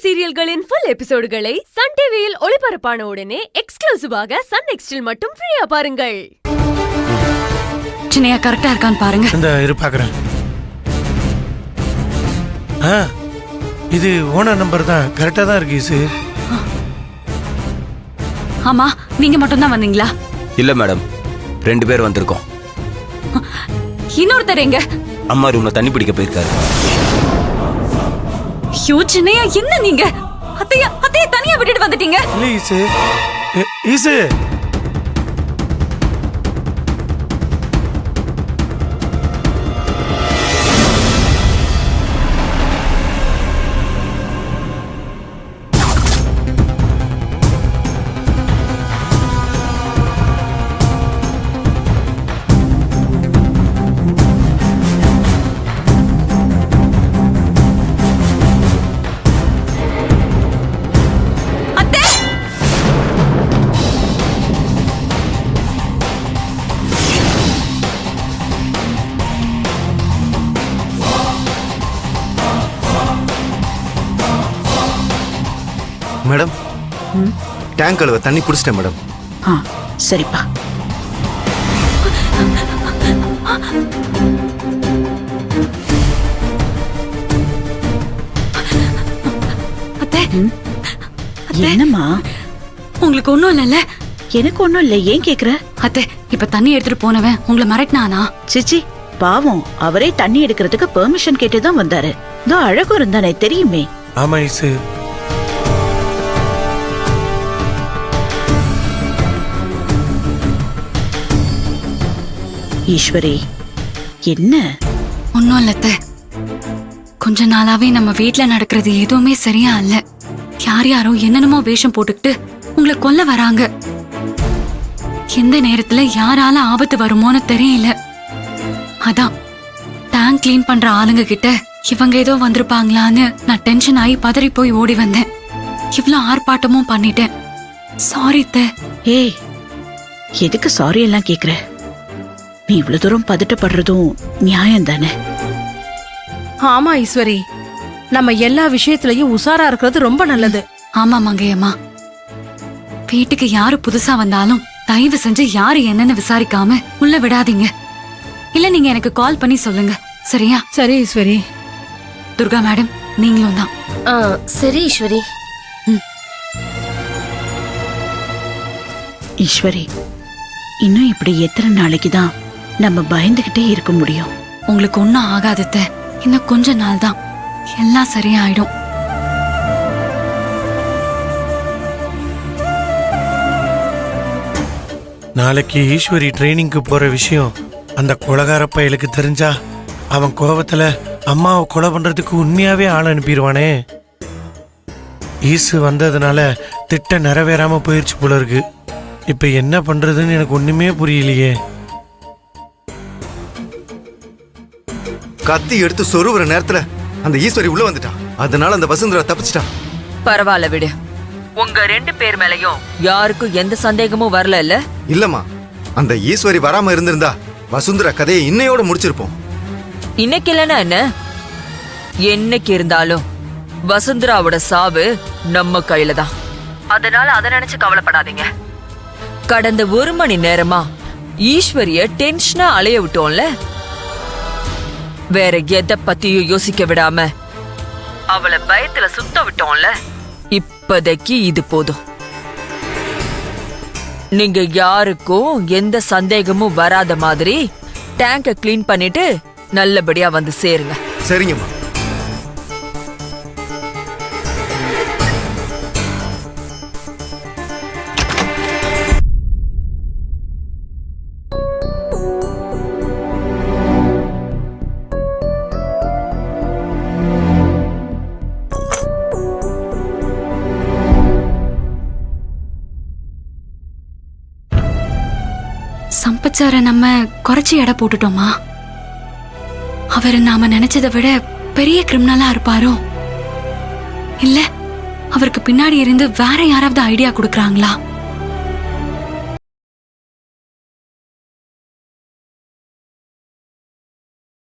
சீரியல்களின் full எபிசோடுகளை Sun டிவியில் ஒளிபரப்பான உடனே எக்ஸ்க்ளூசிவாக சன் நெக்ஸ்டில் மட்டும் ஃப்ரீயா பாருங்கள். சின்னையா கரெக்டா இருக்கான்னு பாருங்க. இந்த இரு பாக்குறேன். இது ஓனர் நம்பர் தான், கரெக்டா தான் இருக்கு சார். ஆமா, நீங்க மட்டும் தான் வந்தீங்களா? இல்ல மேடம், 2 பேர் வந்திருக்கோம். இன்னொருத்தர் எங்க? அம்மா ரூம்ல தண்ணி பிடிக்க போயிருக்காரு. ஐயோ சின்னையா, என்ன நீங்க அத்தைய தனியா விட்டுட்டு வந்துட்டீங்க? மேடம், டேங்க் கழுவ தண்ணி குடிச்சிட்டேன் மேடம். சரிப்பா. என்னம்மா, உங்களுக்கு ஒண்ணும் இல்லல்ல? எனக்கு ஒண்ணும் இல்ல. ஏன் கேக்குற? அத்தை, இப்ப தண்ணி எடுத்துட்டு போனவன் உங்களை மிரட்டினானா? சிச்சி, பாவம், அவரே தண்ணி எடுக்கிறதுக்கு பெர்மிஷன் கேட்டுதான் வந்தாரு. இதோ அழகு இருந்தானே, தெரியுமே. ஆமா இசு, ஈஸ்வரி, என்ன? ஒன்னும் இல்ல, கொஞ்ச நாளாவே நம்ம வீட்டுல நடக்கிறது எதுவுமே சரியா இல்ல. யாரோ என்னென்னமோ வேஷம் போட்டுக்கிட்டு உங்களை கொல்ல வராங்க. எந்த நேரத்துல யாரால ஆபத்து வருமோன்னு தெரியல. அதான் டேங்க் கிளீன் பண்ற ஆளுங்க கிட்ட இவங்க ஏதோ வந்திருப்பாங்களான்னு நான் டென்ஷன் ஆகி பதறி போய் ஓடி வந்தேன். இவ்ளோ ஆர்ப்பாட்டமும் பண்ணிட்டேன். சாரி அத்தை. ஏய், எதுக்கு சாரி எல்லாம் கேக்குற? நீ இவ்வளவு தூரம் பதட்டப்படுறதும் நியாயம் தானே? ஆமா ஈஸ்வரி, நம்ம எல்லா விஷயத்திலயும் உஷாரா இருக்கிறது ரொம்ப நல்லது. ஆமா மங்கையம்மா, வீட்டுக்கு யாரு புதுசா வந்தாலும் தயவு செஞ்சு யாரு என்னன்னு விசாரிக்காம உள்ள விடாதீங்க. இல்ல நீங்க எனக்கு கால் பண்ணி சொல்லுங்க, சரியா? சரி ஈஸ்வரி. துர்கா மேடம், நீங்களும் தான். சரி ஈஸ்வரி. ஈஸ்வரி, இன்னும் இப்படி எத்தனை நாளைக்கு தான் நம்ம பயந்துகிட்டே இருக்க முடியும்? உங்களுக்கு ஒன்னும் ஆகாதத, இன்னும் கொஞ்ச நாள் தான், எல்லாம் சரியாயிடும். நாளைக்கு ஈஸ்வரி ட்ரைனிங்க்கு போற விஷயம் அந்த கொலகார பயலுக்கு தெரிஞ்சா அவன் கோபத்துல அம்மாவை கொலை பண்றதுக்கு உண்மையாவே ஆள் அனுப்பிடுவானே. ஈசு வந்ததுனால திட்டம் நிறைவேறாம போயிருச்சு போல இருக்கு. இப்ப என்ன பண்றதுன்னு எனக்கு ஒண்ணுமே புரியலையே. கத்தி எடுத்து சொருவுற நேரத்துல அந்த ஈஸ்வரி உள்ள வந்துட்டான். அதனால அந்த வசுந்தரா தப்பிச்சிட்டான். பரவாயில்ல விடு. உங்க 2 பேர் மேலயும் யாருக்கும் எந்த சந்தேகமும் வரல இல்ல? இல்லம்மா, அந்த ஈஸ்வரி வராம இருந்திருந்தா வசுந்தரா கதையை இன்னையோட முடிச்சிருப்போம். இன்னைக்கு இல்லைன்னா என்ன, என்னைக்கு இருந்தாலும் வசுந்தராவோட சாவு நம்ம கையில தான். அதனால அதை நினைச்சு கவலைப்படாதீங்க. கடந்த 1 மணி நேரமா ஈஸ்வரிய டென்ஷனா அலைய விட்டோம்ல. வேற எதை பத்தியும் யோசிக்க விடாம அவளை பயத்துல சுத்த விட்டோம்ல. இப்போதைக்கு இது போதும். நீங்க யாருக்கும் எந்த சந்தேகமும் வராத மாதிரி டேங்க கிளீன் பண்ணிட்டு நல்லபடியா வந்து சேருங்க. சரிங்கம்மா. சம்பச்சார நம்ம குறைச்சி எடை போட்டுட்டோமா? அவரு நாம நினைச்சதை விட பெரிய கிரிமினலா இருப்பாரோ? இல்ல அவருக்கு பின்னாடி இருந்து வேற யாராவது ஐடியா கொடுக்கறாங்களா?